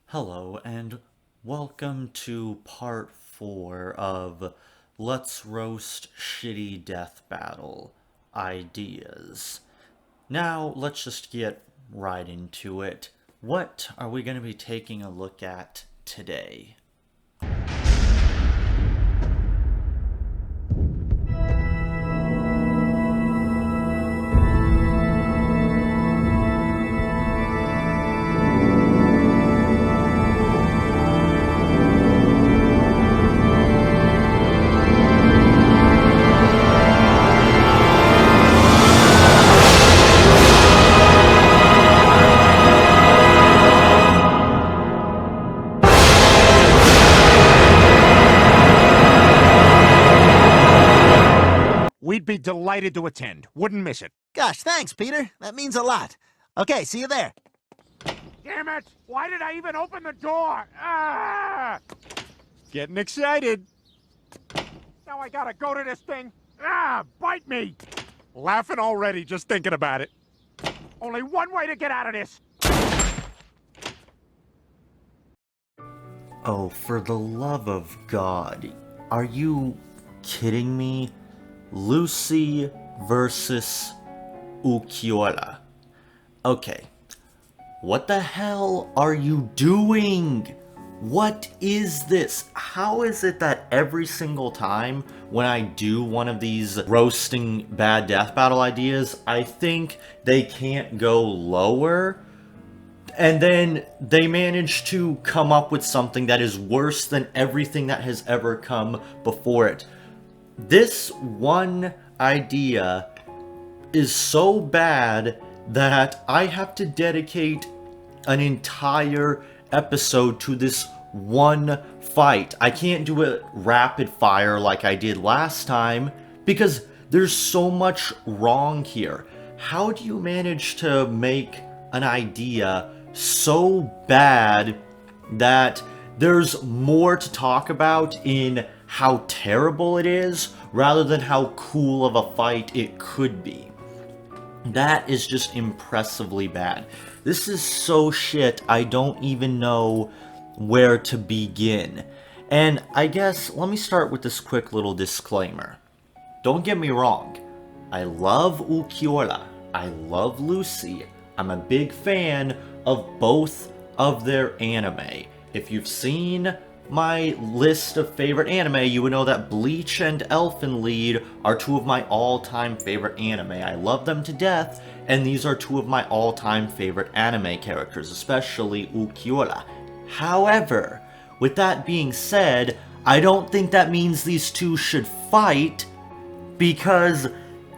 Hello, and welcome to part 4 of Let's Roast Shitty Death Battle Ideas. Now, let's just get right into it. What are we going to be taking a look at today? We'd be delighted to attend. Wouldn't miss it. Gosh, thanks, Peter. That means a lot. Okay, see you there. Damn it! Why did I even open the door? Ah! Getting excited. Now I gotta go to this thing. Ah! Bite me! Laughing already just thinking about it. Only one way to get out of this. Oh, for the love of God, are you kidding me? Lucy versus Ukiora. Okay, what the hell are you doing? What is this? How is it that every single time when I do one of these roasting bad death battle ideas, I think they can't go lower? And then they manage to come up with something that is worse than everything that has ever come before it. This one idea is so bad that I have to dedicate an entire episode to this one fight. I can't do it rapid fire like I did last time because there's so much wrong here. How do you manage to make an idea so bad that there's more to talk about in how terrible it is rather than how cool of a fight it could be? That is just impressively bad. This is so shit, I don't even know where to begin. And I guess, let me start with this quick little disclaimer. Don't get me wrong, I love Ukiora, I love Lucy, I'm a big fan of both of their anime. If you've seen my list of favorite anime, you would know that Bleach and Elfen Lied are two of my all-time favorite anime. I love them to death, and these are two of my all-time favorite anime characters, especially Ukiora. However, with that being said, I don't think that means these two should fight, because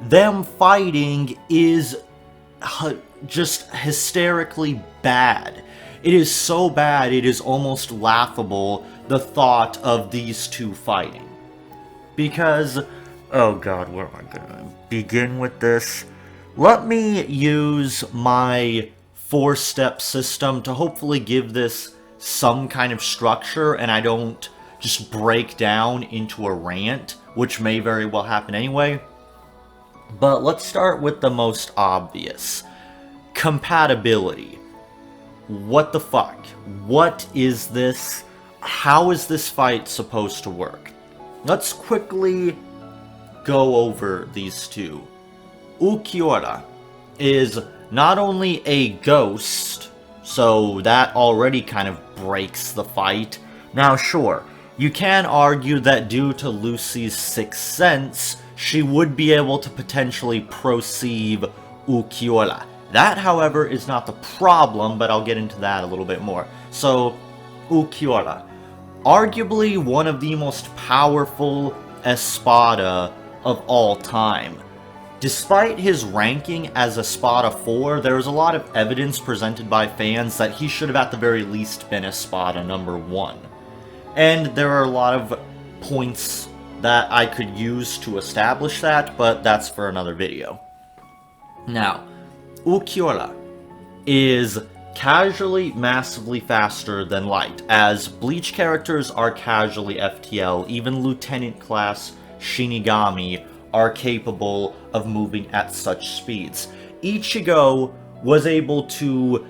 them fighting is just hysterically bad. It is so bad, it is almost laughable, the thought of these two fighting. Because, oh god, where am I gonna begin with this? Let me use my 4-step system to hopefully give this some kind of structure and I don't just break down into a rant, which may very well happen anyway. But let's start with the most obvious. Compatibility. What the fuck? What is this? How is this fight supposed to work? Let's quickly go over these two. Ukiora is not only a ghost, so that already kind of breaks the fight. Now sure, you can argue that due to Lucy's sixth sense, she would be able to potentially perceive Ukiora. That, however, is not the problem, but I'll get into that a little bit more. So, Ukiora. Arguably one of the most powerful Espada of all time. Despite his ranking as Espada 4, there is a lot of evidence presented by fans that he should have at the very least been Espada number 1. And there are a lot of points that I could use to establish that, but that's for another video. Now, Ukiora is casually massively faster than light, as Bleach characters are casually FTL, even Lieutenant class Shinigami are capable of moving at such speeds. Ichigo was able to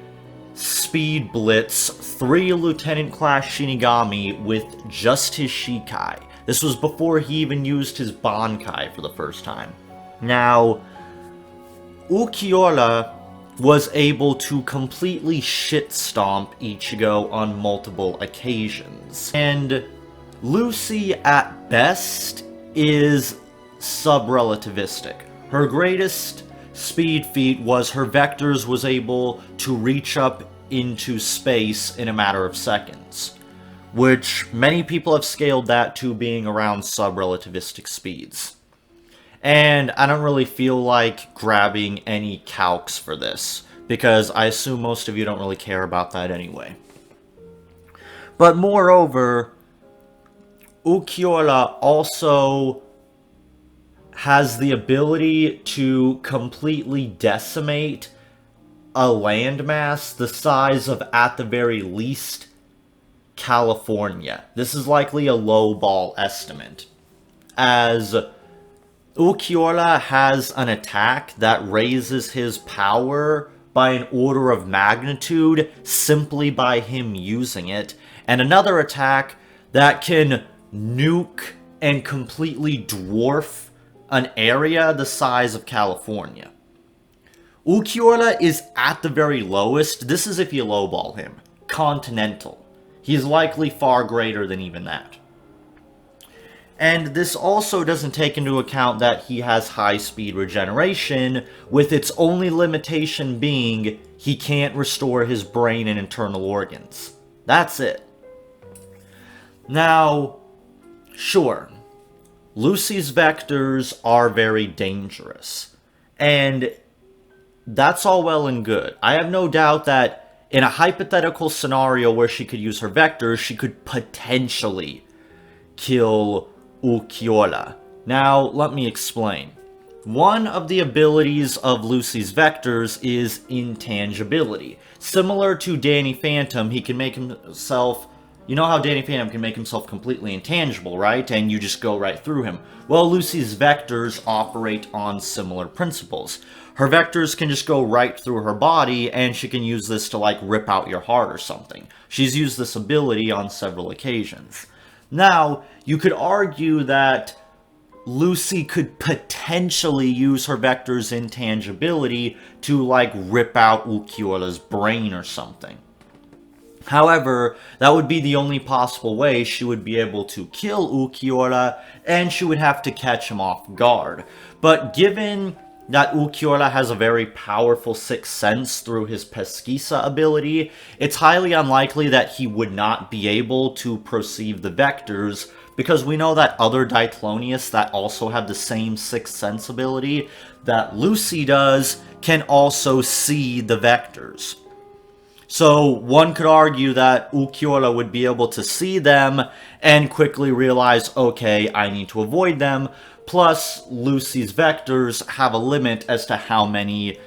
speed blitz 3 Lieutenant Class Shinigami with just his Shikai. This was before he even used his Bankai for the first time. Now, Ukiura was able to completely shit-stomp Ichigo on multiple occasions. And Lucy, at best, is sub-relativistic. Her greatest speed feat was her vectors was able to reach up into space in a matter of seconds, which many people have scaled that to being around sub-relativistic speeds. And I don't really feel like grabbing any calcs for this, because I assume most of you don't really care about that anyway. But moreover, Ukiura also has the ability to completely decimate a landmass the size of, at the very least, California. This is likely a low ball estimate, as Ukiura has an attack that raises his power by an order of magnitude simply by him using it, and another attack that can nuke and completely dwarf an area the size of California. Ukiura is at the very lowest, this is if you lowball him, continental. He is likely far greater than even that. And this also doesn't take into account that he has high-speed regeneration, with its only limitation being he can't restore his brain and internal organs. That's it. Now, sure, Lucy's vectors are very dangerous, and that's all well and good. I have no doubt that in a hypothetical scenario where she could use her vectors, she could potentially kill Ukiura. Now, let me explain. One of the abilities of Lucy's vectors is intangibility. Similar to Danny Phantom, he can make himself... You know how Danny Phantom can make himself completely intangible, right? And you just go right through him. Well, Lucy's vectors operate on similar principles. Her vectors can just go right through her body, and she can use this to, like, rip out your heart or something. She's used this ability on several occasions. Now, you could argue that Lucy could potentially use her vector's intangibility to, like, rip out Ukiura's brain or something. However, that would be the only possible way she would be able to kill Ukiura, and she would have to catch him off guard. But given that Ukiura has a very powerful sixth sense through his Pesquisa ability, it's highly unlikely that he would not be able to perceive the vectors, because we know that other Diclonius that also have the same sixth sense ability that Lucy does can also see the vectors. So one could argue that Ukiura would be able to see them and quickly realize, okay, I need to avoid them. Plus, Lucy's vectors have a limit as to how many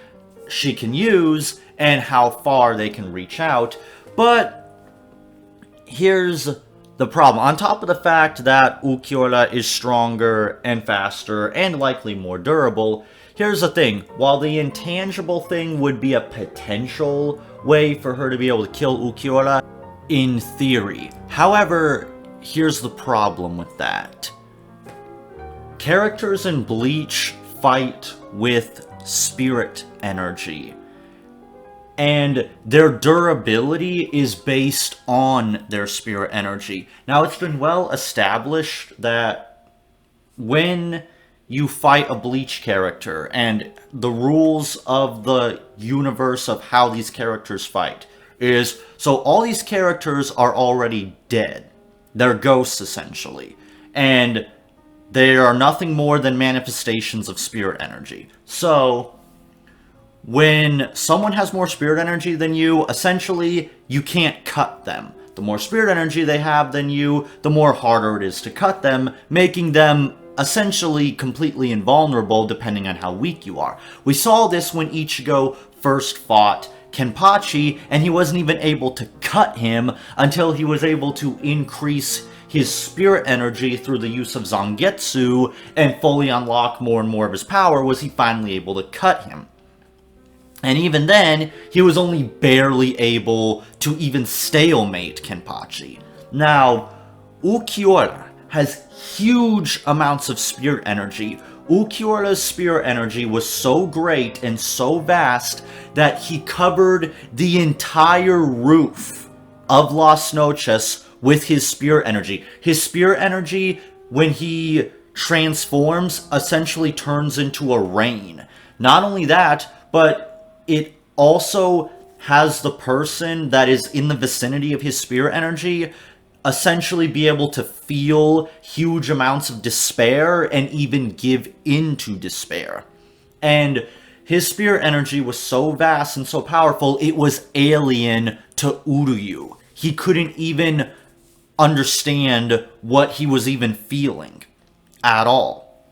she can use and how far they can reach out. But here's the problem. On top of the fact that Ukiura is stronger and faster and likely more durable, here's the thing. While the intangible thing would be a potential way for her to be able to kill Ukiura, in theory. However, here's the problem with that. Characters in Bleach fight with spirit energy, and their durability is based on their spirit energy. Now, it's been well established that when you fight a Bleach character, and the rules of the universe of how these characters fight is, so all these characters are already dead. They're ghosts, essentially. And they are nothing more than manifestations of spirit energy. So, when someone has more spirit energy than you, essentially, you can't cut them. The more spirit energy they have than you, the more harder it is to cut them, making them essentially completely invulnerable depending on how weak you are. We saw this when Ichigo first fought Kenpachi, and he wasn't even able to cut him until he was able to increase his spirit energy through the use of Zangetsu and fully unlock more and more of his power was he finally able to cut him. And even then, he was only barely able to even stalemate Kenpachi. Now, Ukiura has huge amounts of spirit energy. Ukiura's spirit energy was so great and so vast that he covered the entire roof of Las Noches with his spirit energy. His spirit energy, when he transforms, essentially turns into a rain. Not only that, but it also has the person that is in the vicinity of his spirit energy essentially be able to feel huge amounts of despair and even give into despair. And his spirit energy was so vast and so powerful, it was alien to Uryu. He couldn't even understand what he was even feeling at all.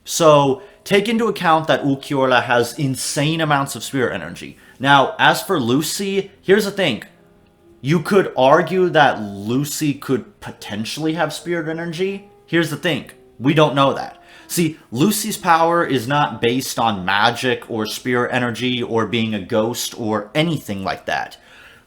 So take into account that Ukiura has insane amounts of spirit energy. Now, as for Lucy, here's the thing. You could argue that Lucy could potentially have spirit energy. Here's the thing. We don't know that. See, Lucy's power is not based on magic or spirit energy or being a ghost or anything like that.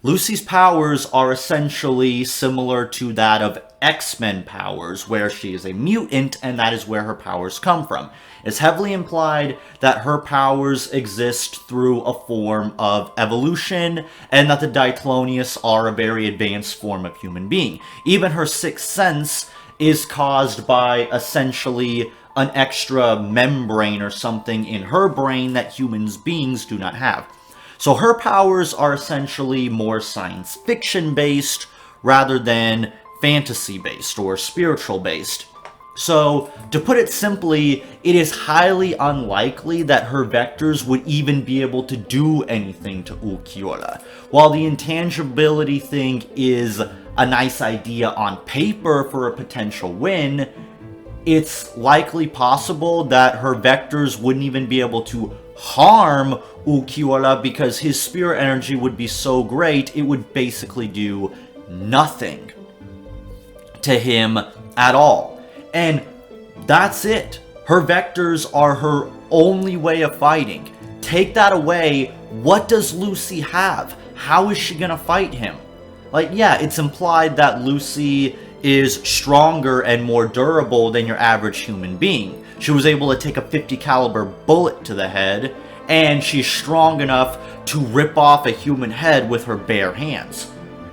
Lucy's powers are essentially similar to that of X-Men powers, where she is a mutant and that is where her powers come from. It's heavily implied that her powers exist through a form of evolution, and that the Diclonius are a very advanced form of human being. Even her sixth sense is caused by essentially an extra membrane or something in her brain that human beings do not have. So her powers are essentially more science fiction based rather than fantasy based or spiritual based. So, to put it simply, it is highly unlikely that her vectors would even be able to do anything to Ukiura. While the intangibility thing is a nice idea on paper for a potential win, it's likely possible that her vectors wouldn't even be able to harm Ukiura because his spirit energy would be so great, it would basically do nothing to him at all. And that's it. Her vectors are her only way of fighting. Take that away, what does Lucy have? How is she gonna fight him? Like, yeah, it's implied that Lucy is stronger and more durable than your average human being. She was able to take a .50 caliber bullet to the head, and she's strong enough to rip off a human head with her bare hands.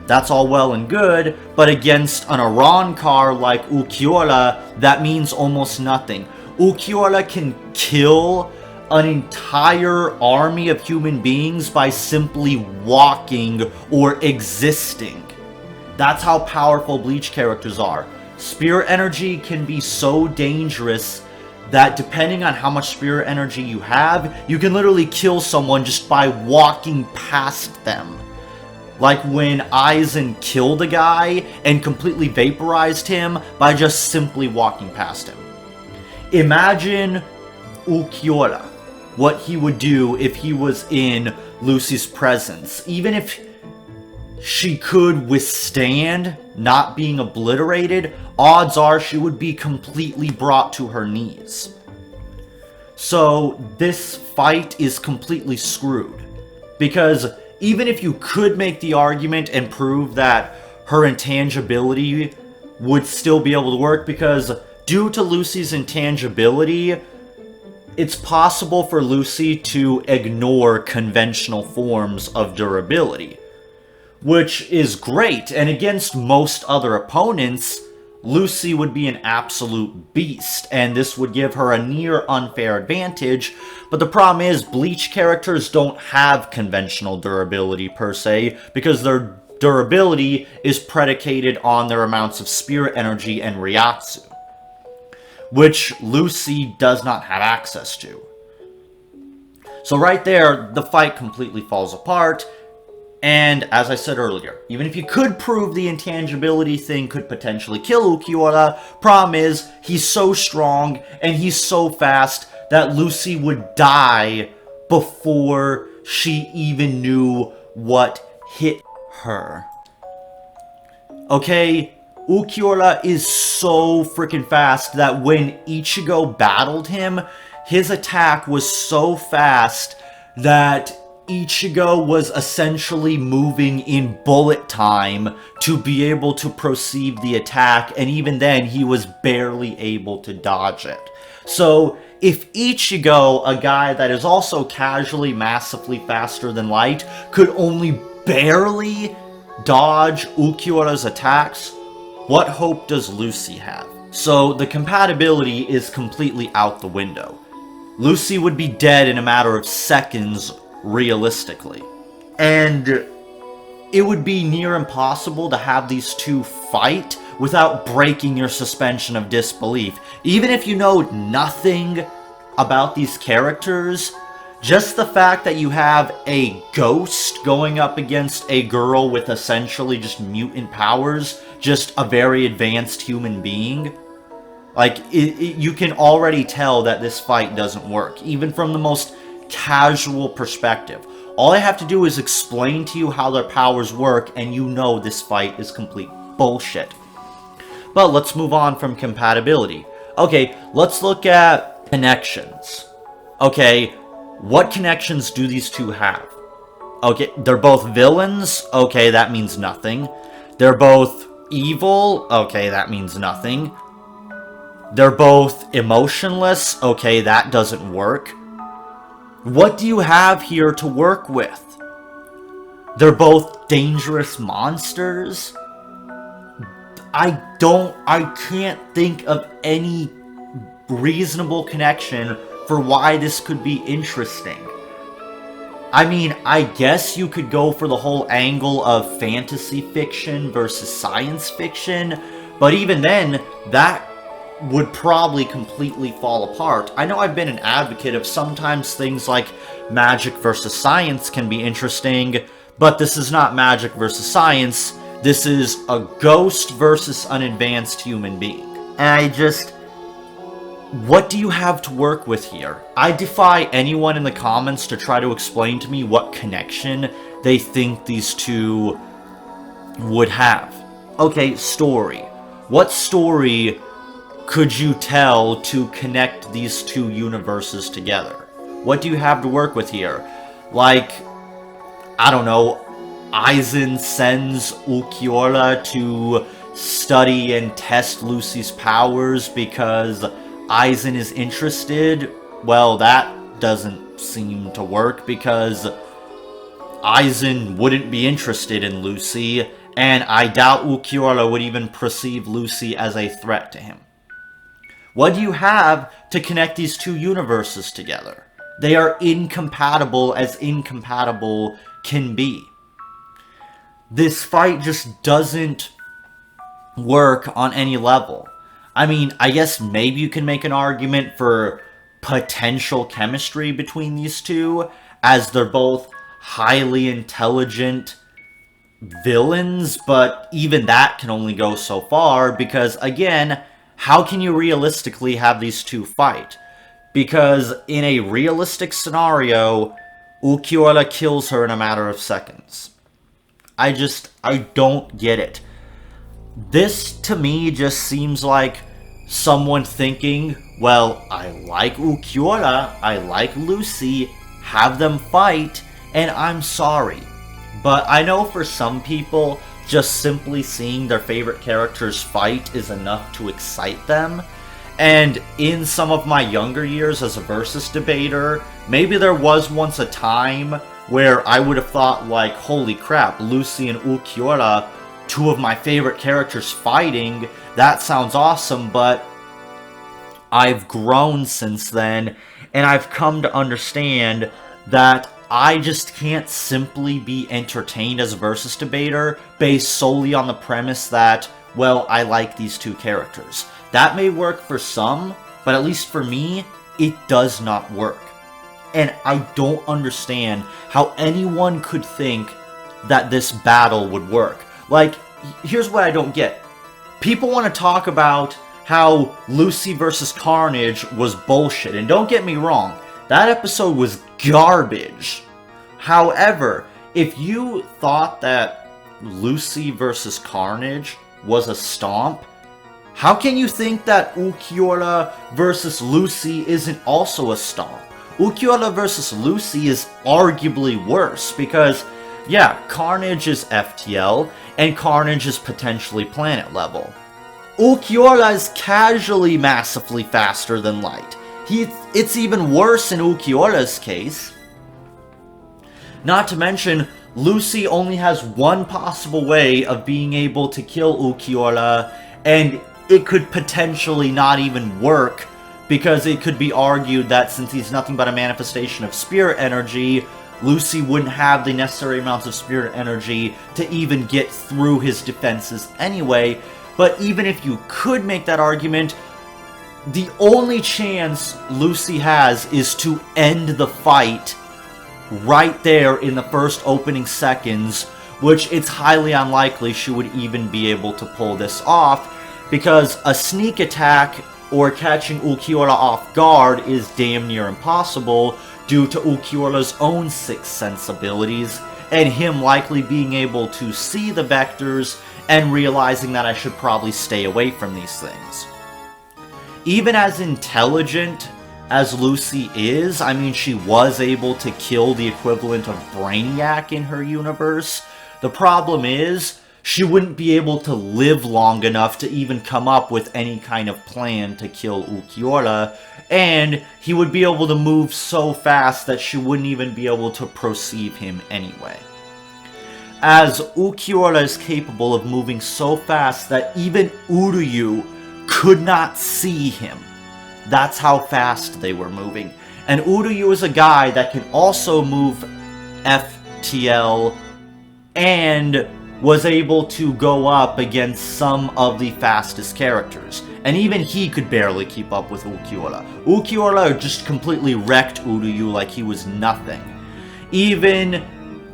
That's all well and good, but against an Arrancar like Ukiura, that means almost nothing. Ukiura can kill an entire army of human beings by simply walking or existing. That's how powerful Bleach characters are. Spirit energy can be so dangerous that depending on how much spirit energy you have, you can literally kill someone just by walking past them. Like when Aizen killed a guy and completely vaporized him by just simply walking past him. Imagine Ukiura, what he would do if he was in Lucy's presence. Even if she could withstand not being obliterated, odds are she would be completely brought to her knees. So this fight is completely screwed. Because even if you could make the argument and prove that her intangibility would still be able to work, because due to Lucy's intangibility, it's possible for Lucy to ignore conventional forms of durability. Which is great, and against most other opponents, Lucy would be an absolute beast, and this would give her a near unfair advantage. But the problem is, Bleach characters don't have conventional durability per se, because their durability is predicated on their amounts of spirit energy and Ryatsu, which Lucy does not have access to. So right there, the fight completely falls apart. And, as I said earlier, even if you could prove the intangibility thing could potentially kill Ukiura, problem is, he's so strong and he's so fast that Lucy would die before she even knew what hit her. Okay, Ukiura is so freaking fast that when Ichigo battled him, his attack was so fast that Ichigo was essentially moving in bullet time to be able to perceive the attack, and even then he was barely able to dodge it. So if Ichigo, a guy that is also casually massively faster than light, could only barely dodge Ukiura's attacks, what hope does Lucy have? So the compatibility is completely out the window. Lucy would be dead in a matter of seconds, realistically. And it would be near impossible to have these two fight without breaking your suspension of disbelief. Even if you know nothing about these characters, just the fact that you have a ghost going up against a girl with essentially just mutant powers, just a very advanced human being, like, you can already tell that this fight doesn't work, even from the most casual perspective. All I have to do is explain to you how their powers work, and you know this fight is complete bullshit. But let's move on from compatibility. Okay, let's look at connections. Okay, what connections do these two have? Okay, they're both villains. Okay, that means nothing. They're both evil. Okay, that means nothing. They're both emotionless. Okay, that doesn't work. What do you have here to work with? They're both dangerous monsters. I can't think of any reasonable connection for why this could be interesting. I mean, I guess you could go for the whole angle of fantasy fiction versus science fiction, but even then, that would probably completely fall apart. I know I've been an advocate of sometimes things like magic versus science can be interesting, but this is not magic versus science. This is a ghost versus an advanced human being. And what do you have to work with here? I defy anyone in the comments to try to explain to me what connection they think these two would have. Okay, story. What story could you tell to connect these two universes together? What do you have to work with here? Like, I don't know, Aizen sends Ukiura to study and test Lucy's powers because Aizen is interested? Well, that doesn't seem to work because Aizen wouldn't be interested in Lucy, and I doubt Ukiura would even perceive Lucy as a threat to him. What do you have to connect these two universes together? They are incompatible as incompatible can be. This fight just doesn't work on any level. I mean, I guess maybe you can make an argument for potential chemistry between these two, as they're both highly intelligent villains, but even that can only go so far, because again, how can you realistically have these two fight? Because in a realistic scenario, Ukiura kills her in a matter of seconds. I don't get it. This, to me, just seems like someone thinking, well, I like Ukiura, I like Lucy, have them fight, and I'm sorry. But I know for some people, just simply seeing their favorite characters fight is enough to excite them. And in some of my younger years as a versus debater, maybe there was once a time where I would have thought like, holy crap, Lucy and Ukiura, two of my favorite characters fighting, that sounds awesome, but I've grown since then, and I've come to understand that I just can't simply be entertained as a versus debater based solely on the premise that, well, I like these two characters. That may work for some, but at least for me, it does not work. And I don't understand how anyone could think that this battle would work. Like, here's what I don't get. People want to talk about how Lucy versus Carnage was bullshit, and don't get me wrong, that episode was garbage. However, if you thought that Lucy versus Carnage was a stomp, how can you think that Ukiura versus Lucy isn't also a stomp? Ukiyola versus Lucy is arguably worse because, yeah, Carnage is FTL, and Carnage is potentially planet level. Ukiyola is casually massively faster than Light. It's even worse in Ukiyola's case. Not to mention, Lucy only has one possible way of being able to kill Ukiyola, and it could potentially not even work, because it could be argued that since he's nothing but a manifestation of spirit energy, Lucy wouldn't have the necessary amounts of spirit energy to even get through his defenses anyway. But even if you could make that argument, the only chance Lucy has is to end the fight right there in the first opening seconds, which it's highly unlikely she would even be able to pull this off, because a sneak attack or catching Ukiyola off guard is damn near impossible due to Ukiyola's own sixth sense abilities, and him likely being able to see the vectors and realizing that I should probably stay away from these things. Even as intelligent as Lucy is, I mean, she was able to kill the equivalent of Brainiac in her universe. The problem is, she wouldn't be able to live long enough to even come up with any kind of plan to kill Ukiyola, and he would be able to move so fast that she wouldn't even be able to perceive him anyway. As Ukiyola is capable of moving so fast that even Uryu could not see him. That's how fast they were moving. And Uryu is a guy that can also move FTL and was able to go up against some of the fastest characters. And even he could barely keep up with Ukiyola. Ukiyola just completely wrecked Uryu like he was nothing. Even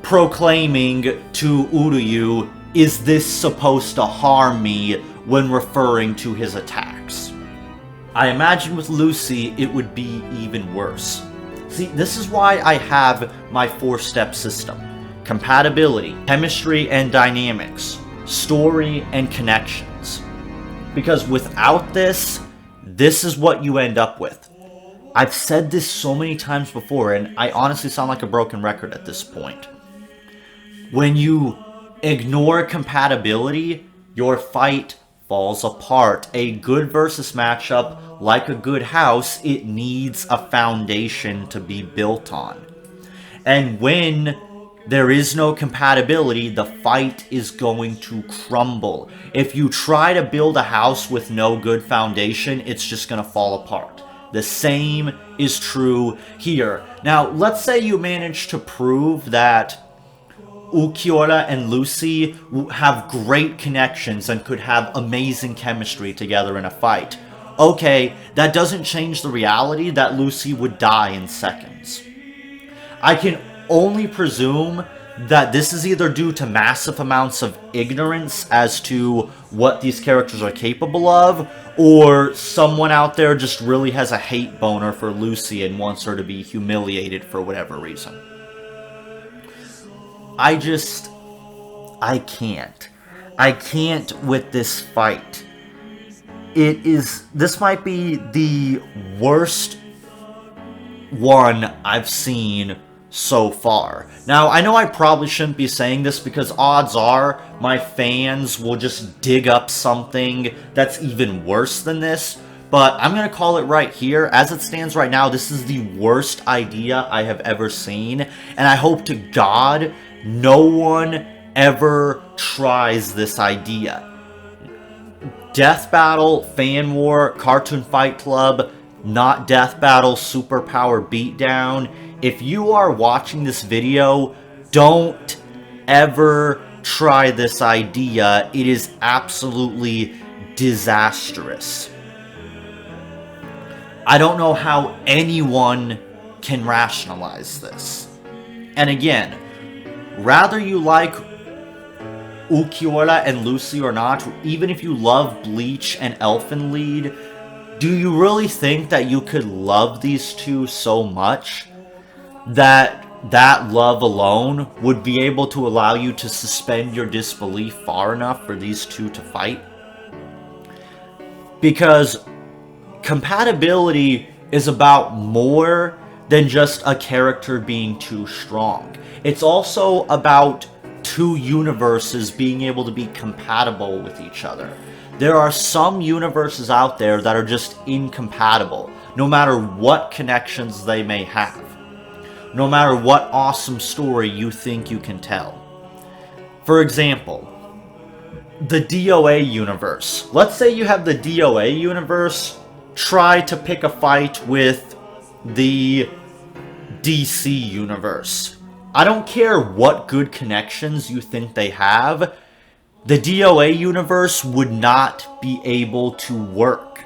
proclaiming to Uryu, "Is this supposed to harm me?" when referring to his attacks. I imagine with Lucy it would be even worse. See, this is why I have my 4-step system. Compatibility, chemistry and dynamics, story and connections. Because without this, this is what you end up with. I've said this so many times before, and I honestly sound like a broken record at this point. When you ignore compatibility, your fight falls apart. A good versus matchup, like a good house, it needs a foundation to be built on. And when there is no compatibility, the fight is going to crumble. If you try to build a house with no good foundation, it's just going to fall apart. The same is true here. Now, let's say you manage to prove that Ukiyola and Lucy have great connections and could have amazing chemistry together in a fight. Okay, that doesn't change the reality that Lucy would die in seconds. I can only presume that this is either due to massive amounts of ignorance as to what these characters are capable of, or someone out there just really has a hate boner for Lucy and wants her to be humiliated for whatever reason. I can't. I can't with this fight. This might be the worst one I've seen so far. Now, I know I probably shouldn't be saying this because odds are my fans will just dig up something that's even worse than this, but I'm going to call it right here. As it stands right now, this is the worst idea I have ever seen, and I hope to God no one ever tries this idea. Death Battle, Fan War, Cartoon Fight Club, not Death Battle, Superpower Beatdown. If you are watching this video, don't ever try this idea. It is absolutely disastrous. I don't know how anyone can rationalize this. And again, rather you like Ukiyola and Lucy or not, even if you love Bleach and Elfenlied, do you really think that you could love these two so much that love alone would be able to allow you to suspend your disbelief far enough for these two to fight? Because compatibility is about more than just a character being too strong. It's also about two universes being able to be compatible with each other. There are some universes out there that are just incompatible, no matter what connections they may have. No matter what awesome story you think you can tell. For example, the DOA universe. Let's say you have the DOA universe try to pick a fight with the DC universe. I don't care what good connections you think they have, the DOA universe would not be able to work.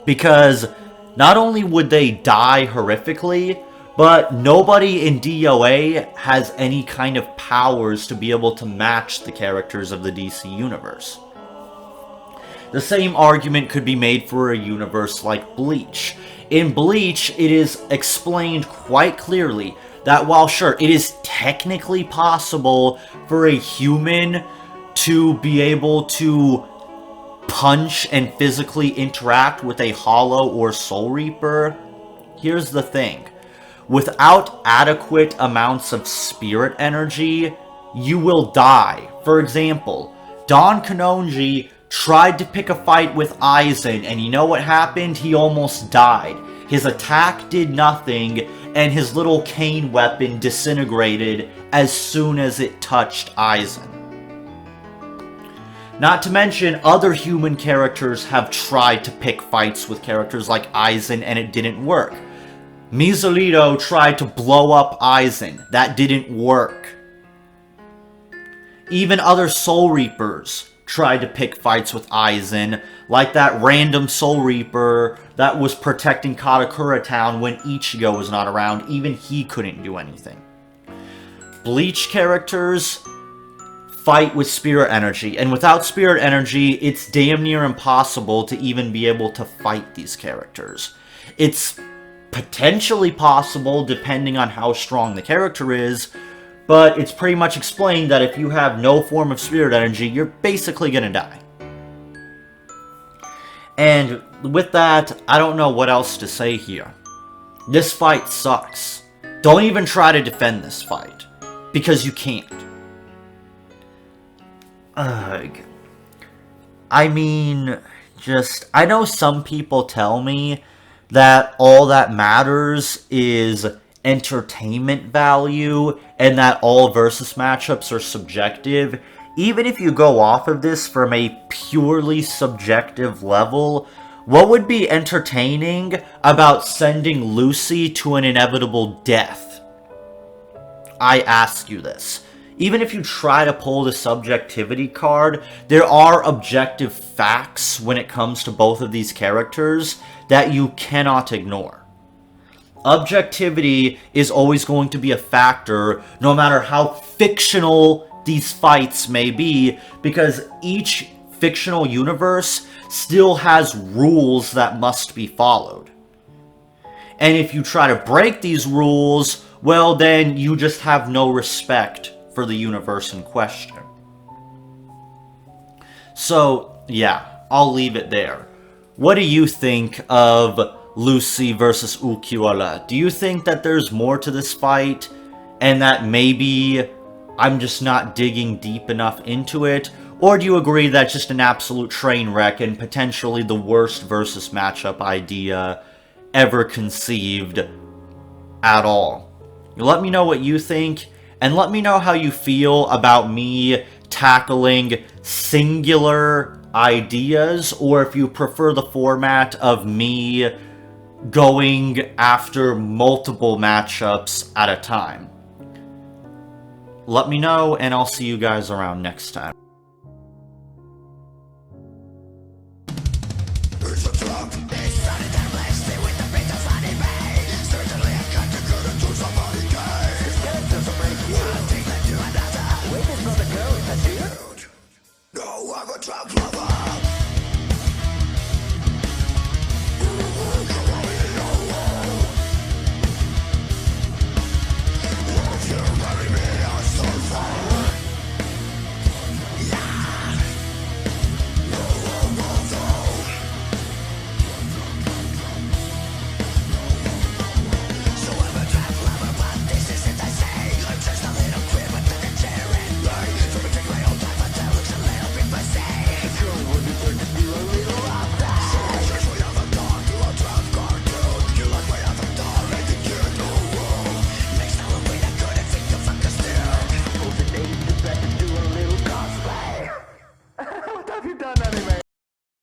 Because not only would they die horrifically, but nobody in DOA has any kind of powers to be able to match the characters of the DC universe. The same argument could be made for a universe like Bleach. In Bleach, it is explained quite clearly that while sure, it is technically possible for a human to be able to punch and physically interact with a Hollow or Soul Reaper, here's the thing. Without adequate amounts of spirit energy, you will die. For example, Don Kanonji tried to pick a fight with Aizen, and you know what happened? He almost died. His attack did nothing, and his little cane weapon disintegrated as soon as it touched Aizen. Not to mention, other human characters have tried to pick fights with characters like Aizen, and it didn't work. Mizulito tried to blow up Aizen. That didn't work. Even other Soul Reapers tried to pick fights with Aizen, like that random Soul Reaper that was protecting Katakura Town when Ichigo was not around. Even he couldn't do anything. Bleach characters fight with spirit energy, and without spirit energy, it's damn near impossible to even be able to fight these characters. It's potentially possible depending on how strong the character is, but it's pretty much explained that if you have no form of spirit energy, you're basically gonna die. And with that, I don't know what else to say here. This fight sucks. Don't even try to defend this fight, because you can't. I mean, I know some people tell me that all that matters is entertainment value, and that all versus matchups are subjective. Even if you go off of this from a purely subjective level, what would be entertaining about sending Lucy to an inevitable death? I ask you this. Even if you try to pull the subjectivity card, there are objective facts when it comes to both of these characters that you cannot ignore. Objectivity is always going to be a factor, no matter how fictional these fights may be, because each fictional universe still has rules that must be followed. And if you try to break these rules, well then you just have no respect for the universe in question. So, yeah, I'll leave it there. What do you think of Lucy versus Ukiwala? Do you think that there's more to this fight, and that maybe I'm just not digging deep enough into it? Or do you agree that's just an absolute train wreck and potentially the worst versus matchup idea ever conceived at all? Let me know what you think, and let me know how you feel about me tackling singular ideas, or if you prefer the format of me going after multiple matchups at a time. Let me know, and I'll see you guys around next time. No, I'm a drug lover.